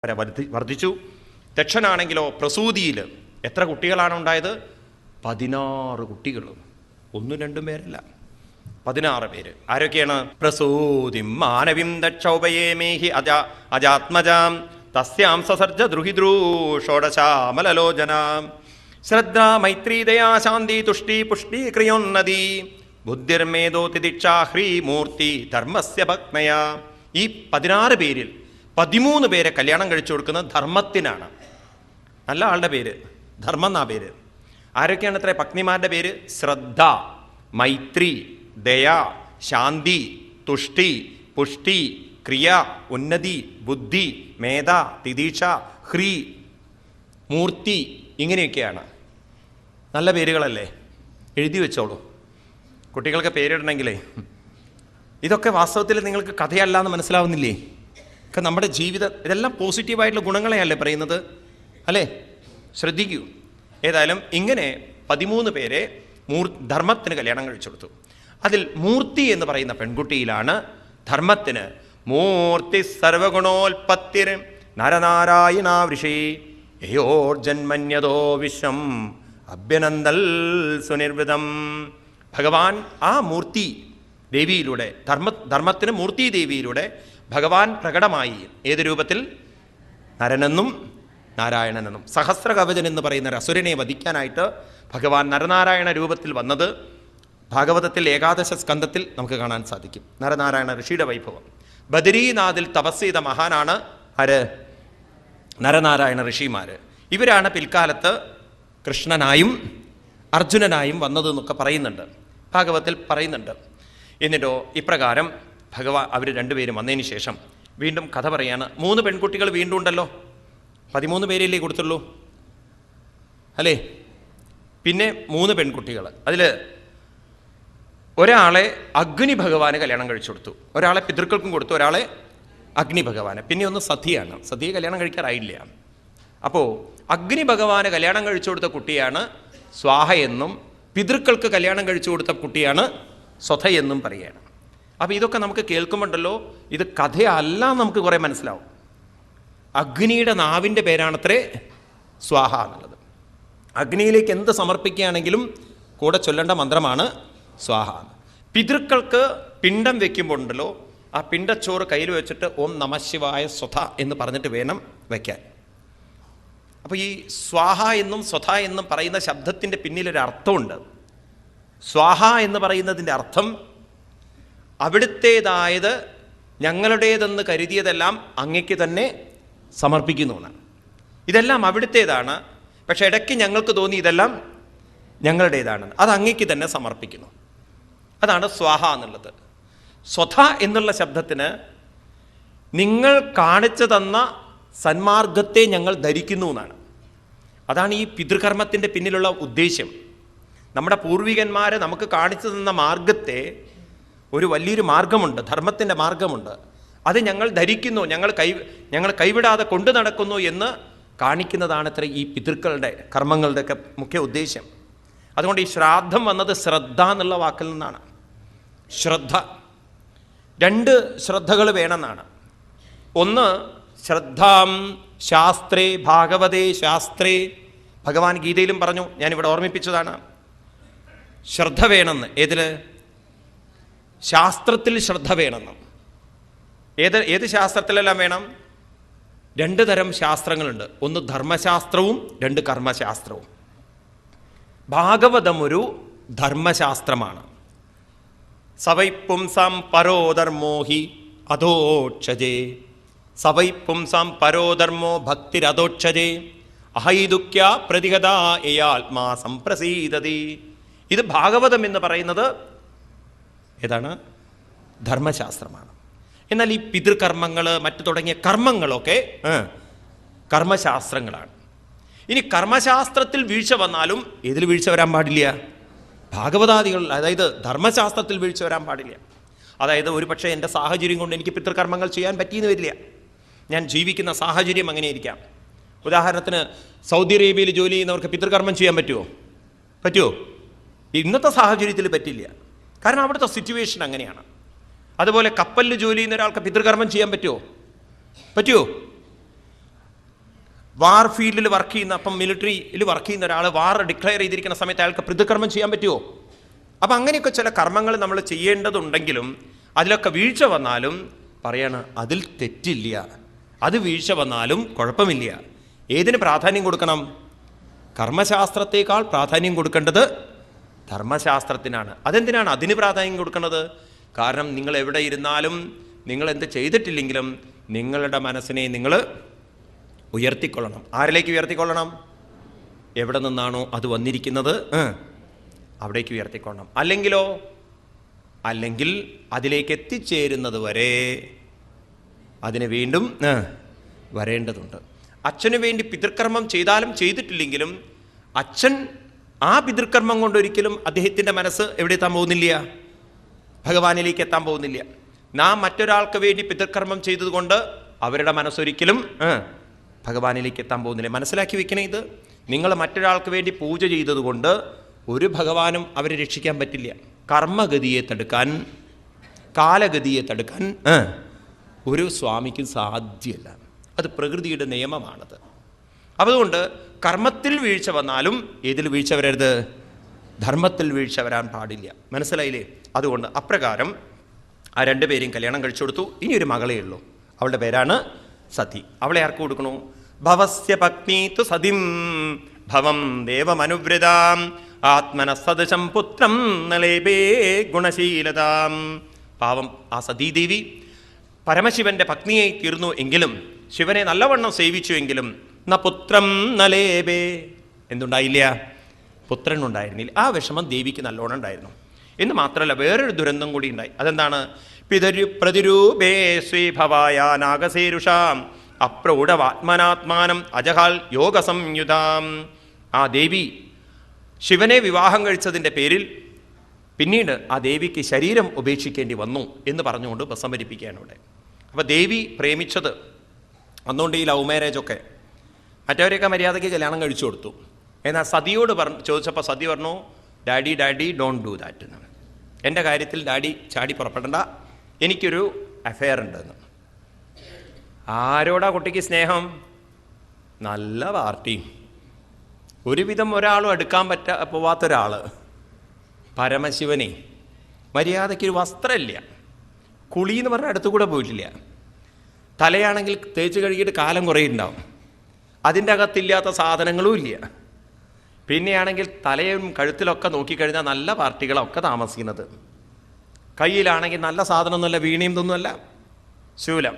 വർദ്ധിച്ചു. ദക്ഷനാണെങ്കിലോ പ്രസൂതിയിൽ എത്ര കുട്ടികളാണ് ഉണ്ടായത്? 16 കുട്ടികൾ. 1-2 പേരല്ല, 16 പേര്. ആരൊക്കെയാണ്? പ്രസൂതിം മാനവിം ദക്ഷോപയേമേഹി അജാത്മജാം തസ്യാം സസർജ ദ്രുഹിദ്രൂ ഷോഡശാമലലോചനാം ശ്രദ്ധ മൈത്രീ ദയാ ശാന്തി തുഷ്ടി പുഷ്ടി ക്രിയോന്നതി ബുദ്ധിർമേധോ തിദിക്ഷാ ഹ്രീ മൂർത്തി ധർമ്മസ്യ ഭഗ്നയ. ഈ 16 പേരിൽ 13 പേരെ കല്യാണം കഴിച്ചു കൊടുക്കുന്നത് ധർമ്മത്തിനാണ്. നല്ല ആളുടെ പേര് ധർമ്മം എന്നാ പേര്. ആരൊക്കെയാണ് അത്ര പത്നിമാരുടെ പേര്? ശ്രദ്ധ, മൈത്രി, ദയ, ശാന്തി, തുഷ്ടി, പുഷ്ടി, ക്രിയ, ഉന്നതി, ബുദ്ധി, മേധ, തിദീക്ഷ, ഹ്രീ, മൂർത്തി. ഇങ്ങനെയൊക്കെയാണ്. നല്ല പേരുകളല്ലേ? എഴുതി വെച്ചോളൂ. കുട്ടികൾക്ക് പേരിടണമെങ്കിലേ ഇതൊക്കെ വാസ്തവത്തിൽ നിങ്ങൾക്ക് കഥയല്ല എന്ന് മനസ്സിലാവുന്നില്ലേ? ഒക്കെ നമ്മുടെ ജീവിതം, ഇതെല്ലാം പോസിറ്റീവായിട്ടുള്ള ഗുണങ്ങളെയല്ലേ പറയുന്നത്, അല്ലേ? ശ്രദ്ധിക്കൂ. ഏതായാലും ഇങ്ങനെ 13 പേരെ ധർമ്മത്തിന് കല്യാണം കഴിച്ചു കൊടുത്തു. അതിൽ മൂർത്തി എന്ന് പറയുന്ന പെൺകുട്ടിയിലാണ് ധർമ്മത്തിന് മൂർത്തി സർവഗുണോൽപത്തിർ നരനാരായണാവൃഷി യോർജന്മന്യതോ വിശ്വം അഭ്യനന്ദൽ സുനിർവൃതം. ഭഗവാൻ ആ മൂർത്തി ദേവിയിലൂടെ ധർമ്മത്തിന് മൂർത്തി ദേവിയിലൂടെ ഭഗവാൻ പ്രകടമായി. ഏത് രൂപത്തിൽ? നരനെന്നും നാരായണനെന്നും. സഹസ്രകവചൻ എന്ന് പറയുന്ന ഒരു അസുരനെ വധിക്കാനായിട്ട് ഭഗവാൻ നരനാരായണ രൂപത്തിൽ വന്നത് ഭാഗവതത്തിൽ 11 സ്കന്ധത്തിൽ നമുക്ക് കാണാൻ സാധിക്കും. നരനാരായണ ഋഷിയുടെ വൈഭവം. ബദരീനാഥിൽ തപസ് ചെയ്ത മഹാനാണ് ആര്? നരനാരായണ ഋഷിമാർ. ഇവരാണ് പിൽക്കാലത്ത് കൃഷ്ണനായും അർജുനനായും വന്നതെന്നൊക്കെ പറയുന്നുണ്ട്, ഭാഗവതത്തിൽ പറയുന്നുണ്ട്. എന്നിട്ടോ ഇപ്രകാരം അവർ 2 പേരും വന്നതിന് ശേഷം വീണ്ടും കഥ പറയാണ്. 3 പെൺകുട്ടികൾ വീണ്ടും ഉണ്ടല്ലോ. 13 പേരല്ലേ കൊടുത്തുള്ളൂ, അല്ലേ? പിന്നെ 3 പെൺകുട്ടികൾ. അതിൽ ഒരാളെ അഗ്നി ഭഗവാന് കല്യാണം കഴിച്ചു കൊടുത്തു, ഒരാളെ പിതൃക്കൾക്കും കൊടുത്തു, ഒരാളെ അഗ്നി ഭഗവാന്. പിന്നെ ഒന്ന് സതിയാണ്. സതിയെ കല്യാണം കഴിക്കാറായില്ല. അപ്പോൾ അഗ്നി ഭഗവാന് കല്യാണം കഴിച്ചു കൊടുത്ത കുട്ടിയാണ് സ്വാഹ എന്നും പിതൃക്കൾക്ക് കല്യാണം കഴിച്ചു കൊടുത്ത കുട്ടിയാണ് സ്വധ എന്നും പറയുകയാണ്. അപ്പോൾ ഇതൊക്കെ നമുക്ക് കേൾക്കുമ്പോണ്ടല്ലോ ഇത് കഥയല്ല, നമുക്ക് കുറേ മനസ്സിലാവും. അഗ്നിയുടെ നാവിൻ്റെ പേരാണത്രേ സ്വാഹ എന്നുള്ളത്. അഗ്നിയിലേക്ക് എന്ത് സമർപ്പിക്കുകയാണെങ്കിലും കൂടെ ചൊല്ലേണ്ട മന്ത്രമാണ് സ്വാഹ. പിതൃക്കൾക്ക് പിണ്ടം വെക്കുമ്പോൾ ഉണ്ടല്ലോ, ആ പിണ്ടച്ചോറ് കയ്യിൽ വെച്ചിട്ട് ഓം നമഃശിവായ സ്വധ എന്ന് പറഞ്ഞിട്ട് വേണം വയ്ക്കാൻ. അപ്പോൾ ഈ സ്വാഹ എന്നും സ്വധ എന്നും പറയുന്ന ശബ്ദത്തിൻ്റെ പിന്നിലൊരു അർത്ഥമുണ്ട്. സ്വാഹ എന്ന് പറയുന്നതിൻ്റെ അർത്ഥം അവിടുത്തേതായത് ഞങ്ങളുടേതെന്ന് കരുതിയതെല്ലാം അങ്ങയ്ക്ക് തന്നെ സമർപ്പിക്കുന്നു എന്നാണ്. ഇതെല്ലാം അവിടുത്തേതാണ്, പക്ഷെ ഇടയ്ക്ക് ഞങ്ങൾക്ക് തോന്നി ഇതെല്ലാം ഞങ്ങളുടേതാണെന്ന്. അത് അങ്ങയ്ക്ക് തന്നെ സമർപ്പിക്കുന്നു. അതാണ് സ്വാഹ എന്നുള്ളത്. സ്വധ എന്നുള്ള ശബ്ദത്തിന് നിങ്ങൾ കാണിച്ചു തന്ന സന്മാർഗത്തെ ഞങ്ങൾ ധരിക്കുന്നു എന്നാണ്. അതാണ് ഈ പിതൃകർമ്മത്തിൻ്റെ പിന്നിലുള്ള ഉദ്ദേശ്യം. നമ്മുടെ പൂർവികന്മാരെ നമുക്ക് കാണിച്ചു തന്ന മാർഗത്തെ, ഒരു വലിയൊരു മാർഗമുണ്ട്, ധർമ്മത്തിൻ്റെ മാർഗമുണ്ട്, അത് ഞങ്ങൾ ധരിക്കുന്നു, ഞങ്ങൾ കൈവിടാതെ കൊണ്ടു നടക്കുന്നു എന്ന് കാണിക്കുന്നതാണ് ഇത്ര ഈ പിതൃക്കളുടെ കർമ്മങ്ങളുടെയൊക്കെ മുഖ്യ ഉദ്ദേശ്യം. അതുകൊണ്ട് ഈ ശ്രാദ്ധം വന്നത് ശ്രദ്ധ എന്നുള്ള വാക്കിൽ നിന്നാണ്. ശ്രദ്ധ, 2 ശ്രദ്ധകൾ വേണമെന്നാണ്. ഒന്ന് ശ്രദ്ധാം ശാസ്ത്രേ ഭാഗവതേ ശാസ്ത്രേ. ഭഗവാൻ ഗീതയിലും പറഞ്ഞു, ഞാനിവിടെ ഓർമ്മിപ്പിച്ചതാണ്. ശ്രദ്ധ വേണമെന്ന്. ഏതിൽ? ശാസ്ത്രത്തിൽ ശ്രദ്ധ വേണമെന്ന്. ഏത് ശാസ്ത്രത്തിലെല്ലാം വേണം? 2 തരം ശാസ്ത്രങ്ങളുണ്ട്. ഒന്ന് ധർമ്മശാസ്ത്രവും 2 കർമ്മശാസ്ത്രവും. ഭാഗവതം ഒരു ധർമ്മശാസ്ത്രമാണ്. സവൈ പുംസാം പരോധർമ്മോഹി അധോക്ഷജേ സവൈ പുംസാം പരോധർമ്മോ ഭക്തിരധോക്ഷജേ അഹൈദുക്യ പ്രതിഹതാ യയാത്മാ സംപ്രസീദതി. ഇത് ഭാഗവതം എന്ന് പറയുന്നത് ഏതാണ്? ധർമ്മശാസ്ത്രമാണ്. എന്നാൽ ഈ പിതൃകർമ്മങ്ങൾ മറ്റു തുടങ്ങിയ കർമ്മങ്ങളൊക്കെ കർമ്മശാസ്ത്രങ്ങളാണ്. ഇനി കർമ്മശാസ്ത്രത്തിൽ വീഴ്ച വന്നാലും ഏതിൽ വീഴ്ച വരാൻ പാടില്ല? ഭാഗവതാദികൾ, അതായത് ധർമ്മശാസ്ത്രത്തിൽ വീഴ്ച വരാൻ പാടില്ല. അതായത് ഒരു പക്ഷേ എൻ്റെ സാഹചര്യം കൊണ്ട് എനിക്ക് പിതൃകർമ്മങ്ങൾ ചെയ്യാൻ പറ്റിയെന്ന് വരില്ല. ഞാൻ ജീവിക്കുന്ന സാഹചര്യം അങ്ങനെ ഇരിക്കാം. ഉദാഹരണത്തിന് സൗദി അറേബ്യയിൽ ജോലി ചെയ്യുന്നവർക്ക് പിതൃകർമ്മം ചെയ്യാൻ പറ്റുമോ? ഇന്നത്തെ സാഹചര്യത്തിൽ പറ്റില്ല. കാരണം അവിടുത്തെ സിറ്റുവേഷൻ അങ്ങനെയാണ്. അതുപോലെ കപ്പലിൽ ജോലി ചെയ്യുന്ന ഒരാൾക്ക് പിതൃകർമ്മം ചെയ്യാൻ പറ്റുമോ? വാർ ഫീൽഡിൽ വർക്ക് ചെയ്യുന്ന, അപ്പം മിലിറ്ററിയിൽ വർക്ക് ചെയ്യുന്ന ഒരാൾ വാർ ഡിക്ലെയർ ചെയ്തിരിക്കുന്ന സമയത്ത് അയാൾക്ക് പിതൃകർമ്മം ചെയ്യാൻ പറ്റുമോ? അപ്പം അങ്ങനെയൊക്കെ ചില കർമ്മങ്ങൾ നമ്മൾ ചെയ്യേണ്ടതുണ്ടെങ്കിലും അതിലൊക്കെ വീഴ്ച വന്നാലും പറയാണ് അതിൽ തെറ്റില്ല, അത് വീഴ്ച വന്നാലും കുഴപ്പമില്ല. ഏതിന് പ്രാധാന്യം കൊടുക്കണം? കർമ്മശാസ്ത്രത്തേക്കാൾ പ്രാധാന്യം കൊടുക്കേണ്ടത് ധർമ്മശാസ്ത്രത്തിനാണ്. അതെന്തിനാണ് അതിന് പ്രാധാന്യം കൊടുക്കുന്നത്? കാരണം നിങ്ങൾ എവിടെ ഇരുന്നാലും, നിങ്ങൾ എന്ത് ചെയ്തിട്ടില്ലെങ്കിലും നിങ്ങളുടെ മനസ്സിനെ നിങ്ങൾ ഉയർത്തിക്കൊള്ളണം. ആരിലേക്ക് ഉയർത്തിക്കൊള്ളണം? എവിടെ നിന്നാണോ അത് വന്നിരിക്കുന്നത് അവിടേക്ക് ഉയർത്തിക്കൊള്ളണം. അല്ലെങ്കിൽ അതിലേക്ക് എത്തിച്ചേരുന്നത് വരെ അതിന് വീണ്ടും വരേണ്ടതുണ്ട്. അച്ഛന് വേണ്ടി പിതൃകർമ്മം ചെയ്താലും ചെയ്തിട്ടില്ലെങ്കിലും അച്ഛൻ ആ പിതൃകർമ്മം കൊണ്ടൊരിക്കലും അദ്ദേഹത്തിൻ്റെ മനസ്സ് എവിടെ എത്താൻ പോകുന്നില്ല? ഭഗവാനിലേക്ക് എത്താൻ പോകുന്നില്ല. നാം മറ്റൊരാൾക്ക് വേണ്ടി പിതൃകർമ്മം ചെയ്തതുകൊണ്ട് അവരുടെ മനസ്സൊരിക്കലും ഭഗവാനിലേക്ക് എത്താൻ പോകുന്നില്ല. മനസ്സിലാക്കി വെക്കണേ ഇത്. നിങ്ങൾ മറ്റൊരാൾക്ക് വേണ്ടി പൂജ ചെയ്തതുകൊണ്ട് ഒരു ഭഗവാനും അവരെ രക്ഷിക്കാൻ പറ്റില്ല. കർമ്മഗതിയെ തടുക്കാൻ, കാലഗതിയെ തടുക്കാൻ ഒരു സ്വാമിക്കും സാധ്യമല്ല. അത് പ്രകൃതിയുടെ നിയമമാണത്. അതുകൊണ്ട് കർമ്മത്തിൽ വീഴ്ച വന്നാലും ഏതിൽ വീഴ്ച വരരുത്? ധർമ്മത്തിൽ വീഴ്ച വരാൻ പാടില്ല. മനസ്സിലായില്ലേ? അതുകൊണ്ട് അപ്രകാരം ആ രണ്ടുപേരെയും കല്യാണം കഴിച്ചു കൊടുത്തു. ഇനിയൊരു മകളേ ഉള്ളൂ. അവളുടെ പേരാണ് സതി. അവളെ ആർക്ക് കൊടുക്കണു? ഭവസ്യ പത്നീതു സതിം ഭവം ദേവമനുവൃതാം ആത്മനസദശം പുത്രം നലേപേ ഗുണശീലതാം. പാവം ആ സതീദേവി പരമശിവന്റെ പത്നിയായി തീർന്നു എങ്കിലും, ശിവനെ നല്ലവണ്ണം സേവിച്ചു എങ്കിലും ന പുത്രം നലേപേ, എന്തുണ്ടായില്ല? പുത്രൻ ഉണ്ടായിരുന്നില്ല. ആ വിഷമം ദേവിക്ക് നല്ലോണം ഉണ്ടായിരുന്നു. എന്ന് മാത്രമല്ല വേറൊരു ദുരന്തം കൂടി ഉണ്ടായി. അതെന്താണ്? പ്രതിരൂപേ ശ്രീഭവായ നാഗസേരുഷാം അപ്രൗഢവാത്മനാത്മാനം അജഹാൽ യോഗസംയുതാം. ആ ദേവി ശിവനെ വിവാഹം കഴിച്ചതിൻ്റെ പേരിൽ പിന്നീട് ആ ദേവിക്ക് ശരീരം ഉപേക്ഷിക്കേണ്ടി വന്നു എന്ന് പറഞ്ഞുകൊണ്ട് ഉപസംഹരിപ്പിക്കുകയാണ് ഇവിടെ. അപ്പോൾ ദേവി പ്രേമിച്ചത് അന്നുകൊണ്ട് ഈ ലവ് മാരേജൊക്കെ മറ്റവരെയൊക്കെ മര്യാദയ്ക്ക് കല്യാണം കഴിച്ചു കൊടുത്തു. എന്നാൽ സതിയോട് ചോദിച്ചപ്പോൾ സതി പറഞ്ഞു, ഡാഡി ഡോണ്ട് ഡു ദാറ്റ് എന്ന്. എൻ്റെ കാര്യത്തിൽ ഡാഡി ചാടി പുറപ്പെടണ്ട, എനിക്കൊരു അഫെയർ ഉണ്ടെന്ന്. ആരോടാ കുട്ടിക്ക് സ്നേഹം? നല്ല പാർട്ടിയും. ഒരുവിധം ഒരാളും എടുക്കാൻ പോവാത്തൊരാൾ, പരമശിവനെ. മര്യാദയ്ക്കൊരു വസ്ത്രമില്ല, കുളി എന്ന് പറഞ്ഞാൽ അടുത്തുകൂടെ പോയിട്ടില്ല. തലയാണെങ്കിൽ തേച്ച് കഴുകിയിട്ട് കാലം കുറേ ഉണ്ടാവും, അതിൻ്റെ അകത്തില്ലാത്ത സാധനങ്ങളും ഇല്ല. പിന്നെയാണെങ്കിൽ തലയും കഴുത്തിലൊക്കെ നോക്കിക്കഴിഞ്ഞാൽ നല്ല പാർട്ടികളൊക്കെ താമസിക്കുന്നത്. കയ്യിലാണെങ്കിൽ നല്ല സാധനമൊന്നുമല്ല, വീണയും ഇതൊന്നുമല്ല, ശൂലം.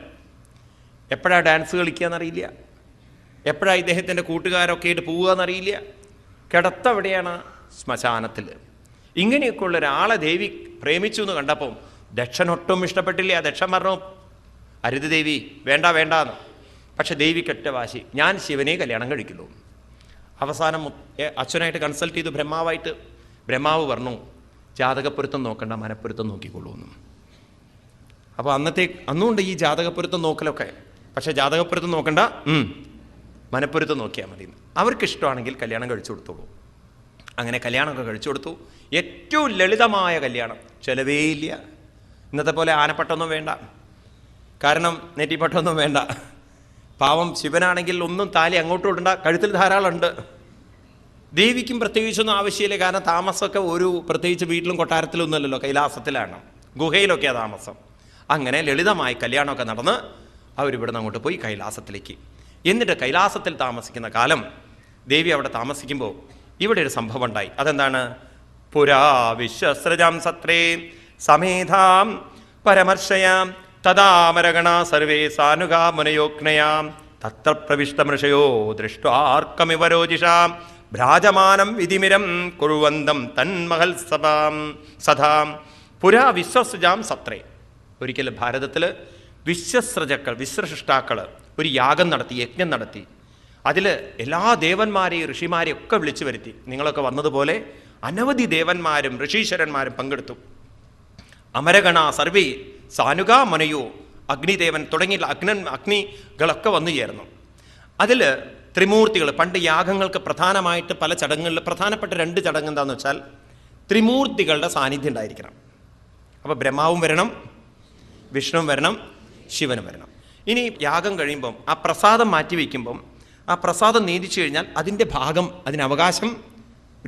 എപ്പോഴാണ് ഡാൻസ് കളിക്കുകയെന്നറിയില്ല, എപ്പോഴാണ് ഇദ്ദേഹത്തിൻ്റെ കൂട്ടുകാരൊക്കെ ആയിട്ട് പോവുകയെന്നറിയില്ല. കിടത്തവിടെയാണ് ശ്മശാനത്തിൽ. ഇങ്ങനെയൊക്കെ ഉള്ള ഒരാളെ ദേവി പ്രേമിച്ചു എന്ന് കണ്ടപ്പോൾ ദക്ഷനൊട്ടും ഇഷ്ടപ്പെട്ടില്ല. ദക്ഷൻ പറഞ്ഞു, അരുത് ദേവി, വേണ്ടാന്ന്. പക്ഷെ ദേവിക്കൊറ്റ വാശി, ഞാൻ ശിവനെ കല്യാണം കഴിക്കുള്ളൂ. അവസാനം അച്ഛനായിട്ട് കൺസൾട്ട് ചെയ്തു, ബ്രഹ്മാവായിട്ട്. ബ്രഹ്മാവ് പറഞ്ഞു, ജാതകപ്പൊരുത്തം നോക്കണ്ട, മനപ്പൊരുത്തം നോക്കിക്കൊള്ളൂ എന്നും. അപ്പോൾ അന്നുകൊണ്ട് ഈ ജാതകപ്പൊരുത്തം നോക്കലൊക്കെ. പക്ഷേ ജാതകപ്പൊരുത്തം നോക്കണ്ട, മനപ്പൊരുത്തം നോക്കിയാൽ മതി. അവർക്കിഷ്ടമാണെങ്കിൽ കല്യാണം കഴിച്ചു കൊടുത്തോളൂ. അങ്ങനെ കല്യാണമൊക്കെ കഴിച്ചു കൊടുത്തു. ഏറ്റവും ലളിതമായ കല്യാണം, ചിലവേ ഇല്ല. ഇന്നത്തെ പോലെ ആനപ്പട്ടൊന്നും വേണ്ട, കാരണം നെറ്റിപ്പട്ടൊന്നും വേണ്ട. പാവം ശിവനാണെങ്കിൽ ഒന്നും താലി അങ്ങോട്ടും ഇടണ്ട, കഴുത്തിൽ ധാരാളം ഉണ്ട്. ദേവിക്കും പ്രത്യേകിച്ചൊന്നും ആവശ്യമില്ല, കാരണം താമസമൊക്കെ ഒരു പ്രത്യേകിച്ച് വീട്ടിലും കൊട്ടാരത്തിലൊന്നും അല്ലല്ലോ, കൈലാസത്തിലാണ്, ഗുഹയിലൊക്കെയാണ് താമസം. അങ്ങനെ ലളിതമായി കല്യാണമൊക്കെ നടന്ന് അവരിവിടുന്ന് അങ്ങോട്ട് പോയി കൈലാസത്തിലേക്ക്. എന്നിട്ട് കൈലാസത്തിൽ താമസിക്കുന്ന കാലം ദേവി അവിടെ താമസിക്കുമ്പോൾ ഇവിടെ ഒരു സംഭവം ഉണ്ടായി. അതെന്താണ്? പുരാ വിശ്വസ്രജാം സത്രേ സമേധാം പരമർശയാം തദാമരഗണ സർവേ സാനുഗാ മുനയോഗ്നയാം തത്ര പ്രവിഷ്ടമൃഷയോ ദൃഷ്ട്വാർക്കമിവരോജിഷാം ഭ്രാജമാനം വിധിമിരം കുറുവന്തം തന്മഹൽ സദാം. പുരാ വിശ്വസ്രജാം സത്രേ. ഒരിക്കൽ ഭാരതത്തിൽ വിശ്വസ്രജക്കൾ, വിശ്വസൃഷ്ടാക്കൾ ഒരു യാഗം നടത്തി, യജ്ഞം നടത്തി. അതിൽ എല്ലാ ദേവന്മാരെയും ഋഷിമാരെയും ഒക്കെ വിളിച്ചു വരുത്തി. നിങ്ങളൊക്കെ വന്നതുപോലെ അനവധി ദേവന്മാരും ഋഷീശ്വരന്മാരും പങ്കെടുത്തു. അമരഗണ സർവേ സാനുഗാ മനയോ, അഗ്നിദേവൻ തുടങ്ങിയുള്ള അഗ്നികളൊക്കെ വന്നു ചേർന്നു. അതിൽ ത്രിമൂർത്തികൾ, പണ്ട് യാഗങ്ങൾക്ക് പ്രധാനമായിട്ട് പല ചടങ്ങുകളിൽ പ്രധാനപ്പെട്ട 2 ചടങ്ങ് എന്താണെന്ന് വെച്ചാൽ ത്രിമൂർത്തികളുടെ സാന്നിധ്യം ഉണ്ടായിരിക്കണം. അപ്പോൾ ബ്രഹ്മാവും വരണം, വിഷ്ണുവും വരണം, ശിവനും വരണം. ഇനി യാഗം കഴിയുമ്പം ആ പ്രസാദം മാറ്റി വയ്ക്കുമ്പം ആ പ്രസാദം നീതിച്ചു കഴിഞ്ഞാൽ അതിൻ്റെ ഭാഗം, അതിന് അവകാശം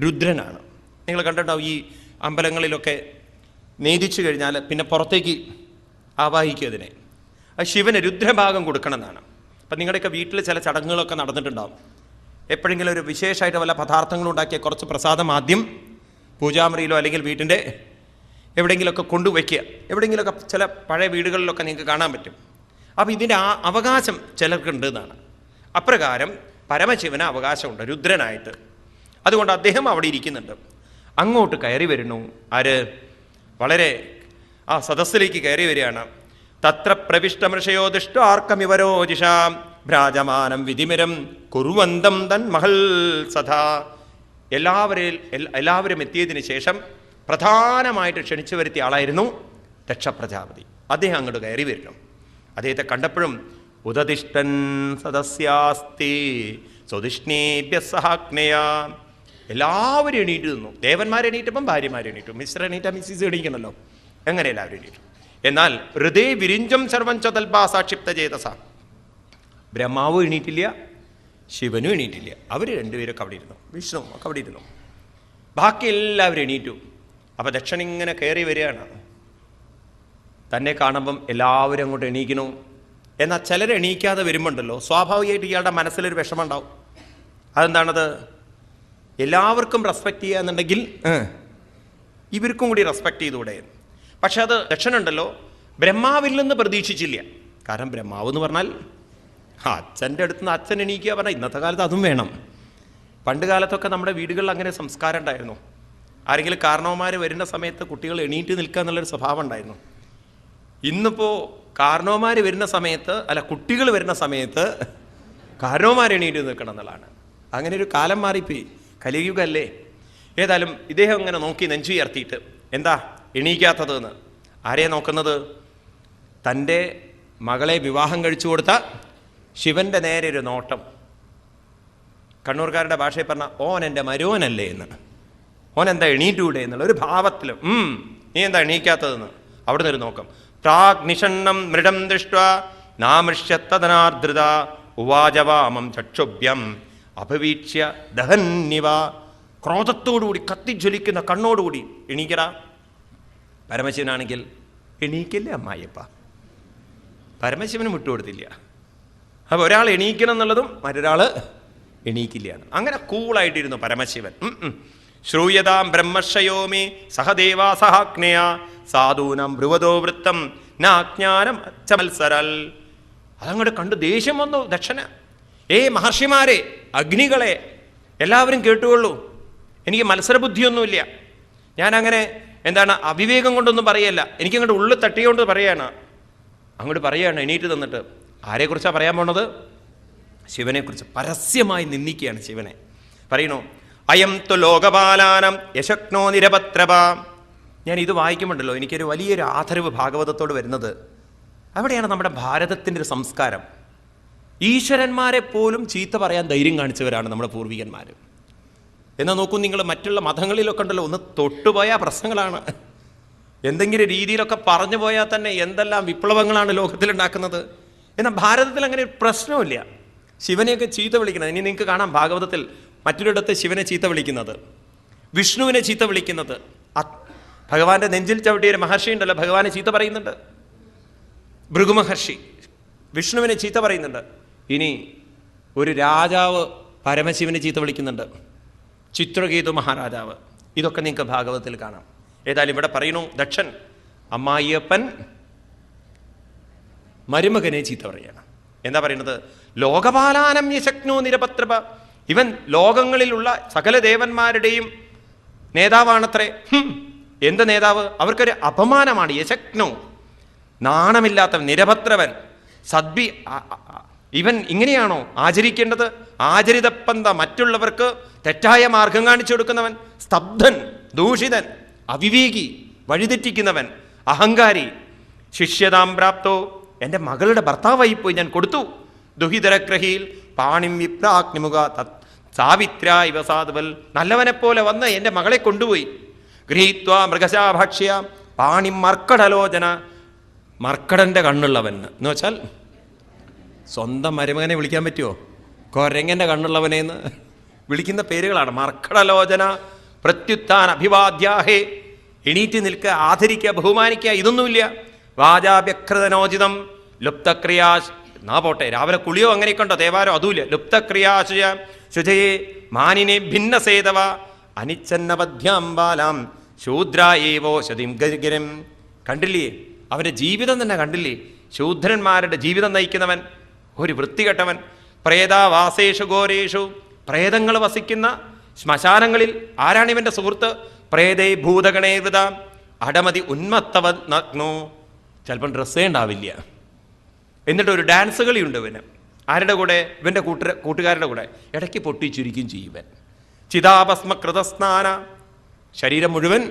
രുദ്രനാണ്. നിങ്ങൾ കണ്ടിട്ടുണ്ടാവും ഈ അമ്പലങ്ങളിലൊക്കെ നീതിച്ചു കഴിഞ്ഞാൽ പിന്നെ പുറത്തേക്ക് ആവാഹിക്കും അതിനെ. അത് ശിവന് രുദ്രഭാഗം കൊടുക്കണമെന്നാണ്. അപ്പം നിങ്ങളുടെയൊക്കെ വീട്ടിൽ ചില ചടങ്ങുകളൊക്കെ നടന്നിട്ടുണ്ടാവും. എപ്പോഴെങ്കിലും ഒരു വിശേഷമായിട്ട് വല്ല പദാർത്ഥങ്ങളും ഉണ്ടാക്കിയ കുറച്ച് പ്രസാദം ആദ്യം പൂജാമുറിയിലോ അല്ലെങ്കിൽ വീട്ടിൻ്റെ എവിടെയെങ്കിലുമൊക്കെ കൊണ്ടുവയ്ക്കുക. എവിടെയെങ്കിലുമൊക്കെ ചില പഴയ വീടുകളിലൊക്കെ നിങ്ങൾക്ക് കാണാൻ പറ്റും. അപ്പോൾ ഇതിൻ്റെ ആ അവകാശം ചിലർക്കുണ്ട് എന്നാണ്. അപ്രകാരം പരമശിവന് അവകാശമുണ്ട് രുദ്രനായിട്ട്. അതുകൊണ്ട് അദ്ദേഹം അവിടെ ഇരിക്കുന്നുണ്ട്. അങ്ങോട്ട് കയറി വരുന്നു. ആര്? വളരെ ആ സദസ്സിലേക്ക് കയറി വരികയാണ്. തത്ര പ്രവിഷ്ടമൃഷയോ ദുഷ്ടാർക്കമിവരോജിഷാം ഭ്രാജമാനം വിധിമിരം കുറുവന്തം തൻ മഹൽ സദാ. എല്ലാവരും എത്തിയതിന് ശേഷം പ്രധാനമായിട്ട് ക്ഷണിച്ചു വരുത്തിയ ആളായിരുന്നു ദക്ഷ പ്രജാപതി. അദ്ദേഹം അങ്ങോട്ട് കയറി വരുന്നു. അദ്ദേഹത്തെ കണ്ടപ്പോഴും ഉദതിഷ്ഠൻ സദസ്യാസ്തി സ്വദിഷ്ണേഭ്യ സഹാഗ്നയ. എല്ലാവരും എണീറ്റ് നിന്നു. ദേവന്മാരെണീറ്റപ്പം ഭാര്യമാരെണീറ്റു. മിസ്റ്റർ എണീറ്റ മിസ്സിസ് എണീക്കണമല്ലോ. എങ്ങനെ എല്ലാവരും എണീറ്റു. എന്നാൽ ഹൃദയ വിരിഞ്ചം സർവം ചതൽപാ സാക്ഷിപ്ത ചേതസ. ബ്രഹ്മാവും എണീറ്റില്ല, ശിവനും എണീറ്റില്ല. അവർ രണ്ടുപേരൊക്കെ അവിടെ ഇരുന്നു. വിഷ്ണുവും ഒക്കെ അവിടെ ഇരുന്നു. ബാക്കി എല്ലാവരും എണീറ്റു. അപ്പം ദക്ഷൻ ഇങ്ങനെ കയറി വരികയാണ്. തന്നെ കാണുമ്പം എല്ലാവരും അങ്ങോട്ട് എണീക്കുന്നു. എന്നാൽ ചിലർ എണീക്കാതെ വരുമ്പോണ്ടല്ലോ സ്വാഭാവികമായിട്ട് ഇയാളുടെ മനസ്സിലൊരു വിഷമം ഉണ്ടാവും. അതെന്താണത്? എല്ലാവർക്കും റെസ്പെക്റ്റ് ചെയ്യുക എന്നുണ്ടെങ്കിൽ ഇവർക്കും കൂടി റെസ്പെക്റ്റ് ചെയ്തുകൂടെ? പക്ഷെ അത് ദക്ഷനുണ്ടല്ലോ ബ്രഹ്മാവിൽ നിന്ന് പ്രതീക്ഷിച്ചില്ല. കാരണം ബ്രഹ്മാവ് എന്ന് പറഞ്ഞാൽ അച്ഛൻ്റെ അടുത്ത് നിന്ന് അച്ഛൻ എണീക്കുക പറഞ്ഞാൽ ഇന്നത്തെ കാലത്ത് അതും വേണം. പണ്ട് കാലത്തൊക്കെ നമ്മുടെ വീടുകളിൽ അങ്ങനെ സംസ്കാരം ഉണ്ടായിരുന്നു. ആരെങ്കിലും കാരണവന്മാർ വരുന്ന സമയത്ത് കുട്ടികൾ എണീറ്റ് നിൽക്കുക എന്നുള്ളൊരു സ്വഭാവം ഉണ്ടായിരുന്നു. ഇന്നിപ്പോൾ കാരണവന്മാർ വരുന്ന സമയത്ത് അല്ല, കുട്ടികൾ വരുന്ന സമയത്ത് കാരണവന്മാർ എണീറ്റ് നിൽക്കണം എന്നുള്ളതാണ്. അങ്ങനെ ഒരു കാലം മാറിപ്പോയി. കലിയുഗല്ലേ. ഏതായാലും ഇദ്ദേഹം ഇങ്ങനെ നോക്കി നെഞ്ചുയർത്തിയിട്ട് എന്താ എണീക്കാത്തതെന്ന്. ആരെയാണ് നോക്കുന്നത്? തൻ്റെ മകളെ വിവാഹം കഴിച്ചു കൊടുത്ത ശിവൻ്റെ നേരെ ഒരു നോട്ടം. കണ്ണൂർക്കാരുടെ ഭാഷയിൽ പറഞ്ഞ ഓൻ എൻ്റെ മരുവനല്ലേ എന്ന്. ഓൻ എന്താ എണീറ്റൂടെ എന്നുള്ള ഒരു ഭാവത്തിലും നീ എന്താ എണീക്കാത്തതെന്ന് അവിടെ നിന്നൊരു നോക്കം. പ്രാഗ് നിഷണ്ണം മൃഡം ദൃഷ്ട നാമൃഷ്യത്തനാർദ്രത ഉവാചവാമം ചക്ഷുഭ്യം അപവീക്ഷ്യ ദഹന്നിവ. ക്രോധത്തോടുകൂടി കത്തിജ്വലിക്കുന്ന കണ്ണോടുകൂടി എണീക്കടാ. പരമശിവനാണെങ്കിൽ എണീക്കില്ല അമ്മായിയപ്പ. പരമശിവന് വിട്ടുകൊടുത്തില്ല. അപ്പോൾ ഒരാൾ എണീക്കണം എന്നുള്ളതും മറ്റൊരാൾ എണീക്കില്ല. അങ്ങനെ കൂളായിട്ടിരുന്നു പരമശിവൻ. ശ്രൂയതാം ബ്രഹ്മശയോമി സഹദേവാ സഹാഗ്നയ സാധൂനം ബ്രുവതോ വൃത്തം നാജ്ഞാനം അച്ചമത്സരൽ. അതങ്ങോട്ട് കണ്ട് ദേഷ്യം വന്നു ദക്ഷന്. മഹർഷിമാരെ, അഗ്നികളെ, എല്ലാവരും കേട്ടുകൊള്ളൂ. എനിക്ക് മത്സരബുദ്ധിയൊന്നുമില്ല. ഞാനങ്ങനെ അവിവേകം കൊണ്ടൊന്നും പറയല്ല. എനിക്കങ്ങോട്ട് ഉള്ളിൽ തട്ടിയോണ്ട് പറയാണ്. അങ്ങോട്ട് പറയാണ് എണീറ്റ് തന്നിട്ട്. ആരെക്കുറിച്ചാണ് പറയാൻ പോണത്? ശിവനെക്കുറിച്ച്. പരസ്യമായി നിന്ദിക്കുകയാണ് ശിവനെ. പറയണു അയം തു ലോകപാലാനം യശക്നോ നിരപത്രപ. ഞാൻ ഇത് വായിക്കുമ്പോണ്ടല്ലോ എനിക്കൊരു വലിയൊരു ആദരവ് ഭാഗവതത്തോട് വരുന്നത്. അവിടെയാണ് നമ്മുടെ ഭാരതത്തിൻ്റെ ഒരു സംസ്കാരം. ഈശ്വരന്മാരെ പോലും ചീത്ത പറയാൻ ധൈര്യം കാണിച്ചവരാണ് നമ്മുടെ പൂർവികന്മാർ. എന്നാൽ നോക്കൂ നിങ്ങൾ, മറ്റുള്ള മതങ്ങളിലൊക്കെ ഉണ്ടല്ലോ ഒന്ന് തൊട്ടുപോയാൽ പ്രശ്നങ്ങളാണ്. എന്തെങ്കിലും രീതിയിലൊക്കെ പറഞ്ഞു പോയാൽ തന്നെ എന്തെല്ലാം വിപ്ലവങ്ങളാണ് ലോകത്തിലുണ്ടാക്കുന്നത്. എന്നാൽ ഭാരതത്തിൽ അങ്ങനെ ഒരു പ്രശ്നമില്ല. ശിവനെയൊക്കെ ചീത്ത വിളിക്കുന്നത് ഇനി നിങ്ങൾക്ക് കാണാം ഭാഗവതത്തിൽ. മറ്റൊരിടത്ത് ശിവനെ ചീത്ത വിളിക്കുന്നത്, വിഷ്ണുവിനെ ചീത്ത വിളിക്കുന്നത്. ഭഗവാന്റെ നെഞ്ചിൽ ചവിട്ടിയൊരു മഹർഷി ഉണ്ടല്ലോ ഭഗവാനെ ചീത്ത പറയുന്നുണ്ട്. ഭൃഗു മഹർഷി വിഷ്ണുവിനെ ചീത്ത പറയുന്നുണ്ട്. ഇനി ഒരു രാജാവ് പരമശിവനെ ചീത്ത വിളിക്കുന്നുണ്ട്, ചിത്രകേതു മഹാരാജാവ്. ഇതൊക്കെ നിങ്ങൾക്ക് ഭാഗവതത്തിൽ കാണാം. ഏതായാലും ഇവിടെ പറയുന്നു ദക്ഷൻ അമ്മായിയപ്പൻ മരുമകനെ ചീത്ത പറയാണ്. എന്താ പറയുന്നത്? ലോകപാലാനം യശക്നോ നിരപത്രപ. ഇവൻ ലോകങ്ങളിലുള്ള സകല ദേവന്മാരുടെയും നേതാവാണത്രേ. എന്ത് നേതാവ്? അവർക്കൊരു അപമാനമാണ്. യശക്നോ, നാണമില്ലാത്തവൻ, നിരപത്രവൻ, സദ്ഭി. ഇവൻ ഇങ്ങനെയാണോ ആചരിക്കേണ്ടത്? ആചരിതപ്പന്ത, മറ്റുള്ളവർക്ക് തെറ്റായ മാർഗം കാണിച്ചു കൊടുക്കുന്നവൻ, സ്തബ്ധൻ, ദൂഷിതൻ, അവിവേകി, വഴിതെറ്റിക്കുന്നവൻ, അഹങ്കാരി. ശിഷ്യതാം പ്രാപ്തോ, എൻ്റെ മകളുടെ ഭർത്താവായി പോയി ഞാൻ കൊടുത്തു. ദുഹിതരഗ്രഹിയിൽ പാണിം വിപ്രാഗ്നിമുഖ സാവിത്ര ഇവ സാധുവൽ. നല്ലവനെപ്പോലെ വന്ന് എൻ്റെ മകളെ കൊണ്ടുപോയി. ഗൃഹീത്വ മൃഗശാഭാക്ഷ്യ പാണിം മർക്കടലോചന. മർക്കടൻ്റെ കണ്ണുള്ളവൻ എന്ന് വെച്ചാൽ സ്വന്തം മരുമകനെ വിളിക്കാൻ പറ്റുമോ? കൊരങ്ങൻ്റെ കണ്ണുള്ളവനേന്ന് വിളിക്കുന്ന പേരുകളാണ്. മർക്കടലോചന, പ്രത്യുത്ഥാന, അഭിവാദ്യാഹേ, എണീറ്റ് നിൽക്കുക, ആദരിക്കുക, ബഹുമാനിക്കുക, ഇതൊന്നുമില്ല. വാചാഭ്യക്രതനോചിതം ലുപ്തക്രിയാശ്, എന്നാ പോട്ടെ, രാവിലെ കുളിയോ അങ്ങനെയൊക്കെ ഉണ്ടോ, ദേവാരോ, അതുമില്ല. ലുപ്തക്രിയാശുച ശുചയെ മാനിനെ ഭിന്നസേതവ അനിച്ഛന്നപദ്ധ്യാംബാലാം ശൂദ്രായേവോ ശതിം ഗിരം. കണ്ടില്ലേ അവൻ്റെ ജീവിതം തന്നെ കണ്ടില്ലേ? ശൂദ്രന്മാരുടെ ജീവിതം നയിക്കുന്നവൻ, ഒരു വൃത്തികെട്ടവൻ. പ്രേതാവാസേഷു ഘോരേഷു, പ്രേതങ്ങൾ വസിക്കുന്ന ശ്മശാനങ്ങളിൽ ആരാണിവൻ്റെ സുഹൃത്ത്? പ്രേതേ ഭൂതഗണേവൃത അടമതി ഉന്മത്തവ നഗ്നോ. ചിലപ്പം ഡ്രസ്സേ ഉണ്ടാവില്ല. എന്നിട്ട് ഒരു ഡാൻസ് കളിയുണ്ട് ഇവന്. ആരുടെ കൂടെ? ഇവൻ്റെ കൂട്ടുകാരുടെ കൂടെ. ഇടയ്ക്ക് പൊട്ടിച്ചുരിക്കും ചെയ്യും. ചിതാഭസ്മ കൃതസ്നാന, ശരീരം മുഴുവൻ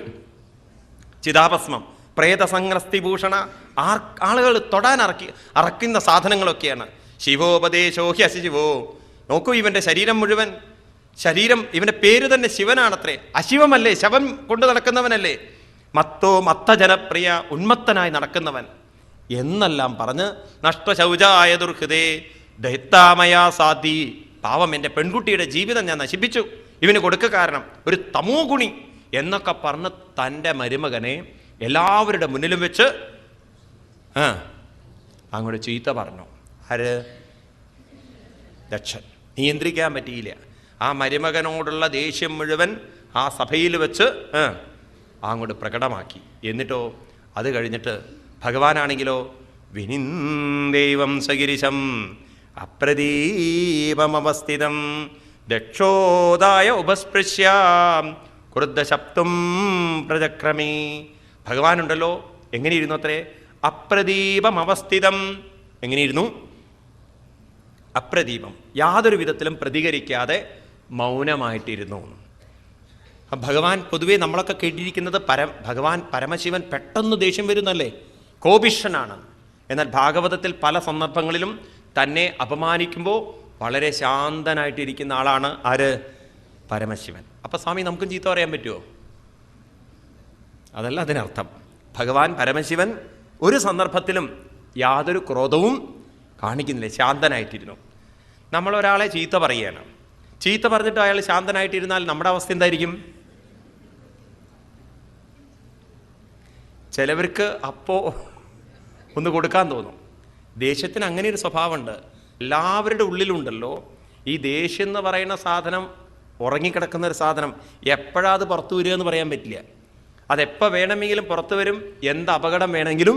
ചിതാഭസ്മം, പ്രേതസംഗ്രസ്തിഭൂഷണ, ആളുകൾ തൊടാൻ അറക്കുന്ന സാധനങ്ങളൊക്കെയാണ്. ശിവോപദേശോ ഹ്യശിവോ. നോക്കൂ, ഇവൻ്റെ ശരീരം മുഴുവൻ, ശരീരം, ഇവൻ്റെ പേര് തന്നെ ശിവനാണത്രേ. അശിവമല്ലേ, ശവം കൊണ്ട് നടക്കുന്നവനല്ലേ. മത്തോ മത്തജനപ്രിയ, ഉന്മത്തനായി നടക്കുന്നവൻ എന്നെല്ലാം പറഞ്ഞ് നഷ്ടശൗചായ ദുർഹൃദേ ദൈത്താമയാ സാധി. പാവം, എൻ്റെ പെൺകുട്ടിയുടെ ജീവിതം ഞാൻ നശിപ്പിച്ചു, ഇവന് കൊടുക്ക കാരണം, ഒരു തമോ ഗുണി എന്നൊക്കെ പറഞ്ഞ് തൻ്റെ മരുമകനെ എല്ലാവരുടെ മുന്നിലും വെച്ച് അങ്ങോട്ട് ചീത്ത പറഞ്ഞു. ആര്? ദക്ഷൻ. നിയന്ത്രിക്കാൻ പറ്റിയില്ല. ആ മരുമകനോടുള്ള ദേഷ്യം മുഴുവൻ ആ സഭയിൽ വെച്ച് അങ്ങോട്ട് പ്രകടമാക്കി. എന്നിട്ടോ അത് കഴിഞ്ഞിട്ട് ഭഗവാനാണെങ്കിലോ വിനിന്ദൈവം സഗിരിശം അപ്രദീപമവസ്ഥിതം ദക്ഷോദായ ഉപസ്പൃശ്യാം ക്രുദ്ധശബ്ദം പ്രചക്രമേ. ഭഗവാനുണ്ടല്ലോ എങ്ങനെയിരുന്നു അത്രേ? അപ്രദീപമവസ്ഥിതം. എങ്ങനെയിരുന്നു? അപ്രദീപം, യാതൊരു വിധത്തിലും പ്രതികരിക്കാതെ മൗനമായിട്ടിരുന്നു. ഭഗവാൻ പൊതുവേ നമ്മളൊക്കെ കേട്ടിരിക്കുന്നത് ഭഗവാൻ പരമശിവൻ പെട്ടെന്ന് ദേഷ്യം വരുന്നല്ലേ, കോപിഷ്ഠനാണ്. എന്നാൽ ഭാഗവതത്തിൽ പല സന്ദർഭങ്ങളിലും തന്നെ അപമാനിക്കുമ്പോൾ വളരെ ശാന്തനായിട്ടിരിക്കുന്ന ആളാണ്. ആര്? പരമശിവൻ. അപ്പം സ്വാമി നമുക്കും ചീത്ത പറയാൻ പറ്റുമോ? അതല്ല അതിനർത്ഥം. ഭഗവാൻ പരമശിവൻ ഒരു സന്ദർഭത്തിലും യാതൊരു ക്രോധവും കാണിക്കുന്നില്ല, ശാന്തനായിട്ടിരുന്നു. നമ്മളൊരാളെ ചീത്ത പറയുകയാണ്, ചീത്ത പറഞ്ഞിട്ട് അയാൾ ശാന്തനായിട്ടിരുന്നാൽ നമ്മുടെ അവസ്ഥ എന്തായിരിക്കും? ചിലവർക്ക് അപ്പോൾ ഒന്ന് കൊടുക്കാൻ തോന്നും. ദേഷ്യത്തിന് അങ്ങനെ ഒരു സ്വഭാവമുണ്ട്, എല്ലാവരുടെ ഉള്ളിലുണ്ടല്ലോ. ഈ ദേഷ്യം എന്ന് പറയുന്ന സാധനം ഉറങ്ങിക്കിടക്കുന്ന ഒരു സാധനം. എപ്പോഴാ അത് പുറത്തു വരിക എന്ന് പറയാൻ പറ്റില്ല. അതെപ്പോൾ വേണമെങ്കിലും പുറത്തു വരും, എന്ത് അപകടം വേണമെങ്കിലും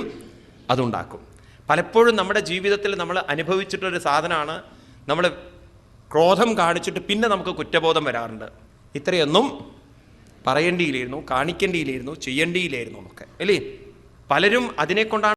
അതുണ്ടാക്കും. പലപ്പോഴും നമ്മുടെ ജീവിതത്തിൽ നമ്മൾ അനുഭവിച്ചിട്ടൊരു സാധനമാണ്, നമ്മൾ ക്രോധം കാണിച്ചിട്ട് പിന്നെ നമുക്ക് കുറ്റബോധം വരാറുണ്ട്. ഇത്രയൊന്നും പറയേണ്ടിയില്ലായിരുന്നു, കാണിക്കേണ്ടിയില്ലായിരുന്നു, ചെയ്യേണ്ടിയില്ലായിരുന്നു എന്നൊക്കെ അല്ലേ. പലരും അതിനെക്കൊണ്ടാണ്